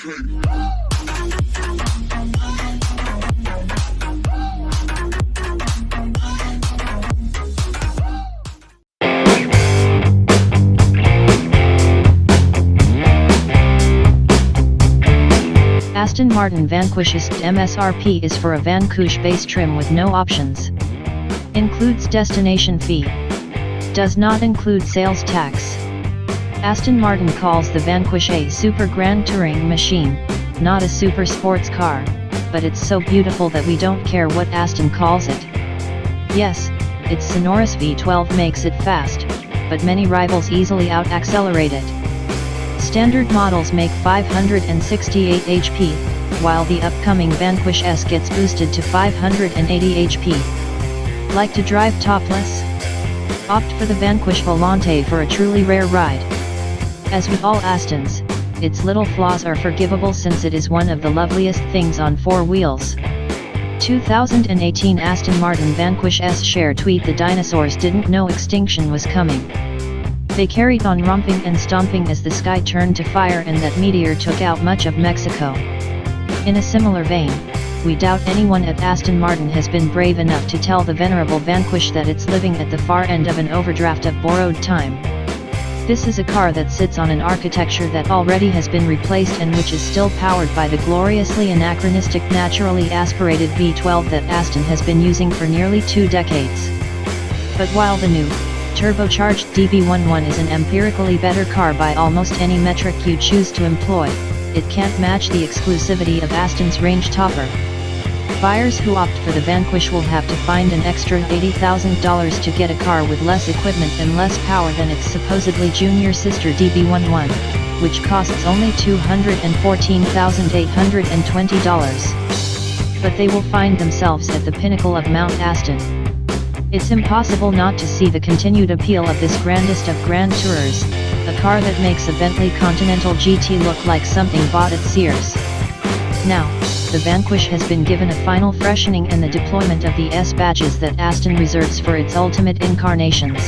Aston Martin Vanquish S MSRP is for a Vanquish base trim with no options. Includes destination fee. Does not include sales tax. Aston Martin calls the Vanquish a super grand touring machine, not a super sports car, but it's so beautiful that we don't care what Aston calls it. Yes, its sonorous V12 makes it fast, but many rivals easily out-accelerate it. Standard models make 568 HP, while the upcoming Vanquish S gets boosted to 580 HP. Like to drive topless? Opt for the Vanquish Volante for a truly rare ride. As with all Astons, its little flaws are forgivable since it is one of the loveliest things on four wheels. 2018 Aston Martin Vanquish S share tweet: "The dinosaurs didn't know extinction was coming. They carried on romping and stomping as the sky turned to fire and that meteor took out much of Mexico." In a similar vein, we doubt anyone at Aston Martin has been brave enough to tell the venerable Vanquish that it's living at the far end of an overdraft of borrowed time. This is a car that sits on an architecture that already has been replaced and which is still powered by the gloriously anachronistic naturally aspirated V12 that Aston has been using for nearly 2 decades. But while the new, turbocharged DB11 is an empirically better car by almost any metric you choose to employ, it can't match the exclusivity of Aston's range topper. Buyers who opt for the Vanquish will have to find an extra $80,000 to get a car with less equipment and less power than its supposedly junior sister DB11, which costs only $214,820. But they will find themselves at the pinnacle of Mount Aston. It's impossible not to see the continued appeal of this grandest of grand tourers, a car that makes a Bentley Continental GT look like something bought at Sears. Now, the Vanquish has been given a final freshening and the deployment of the S badges that Aston reserves for its ultimate incarnations.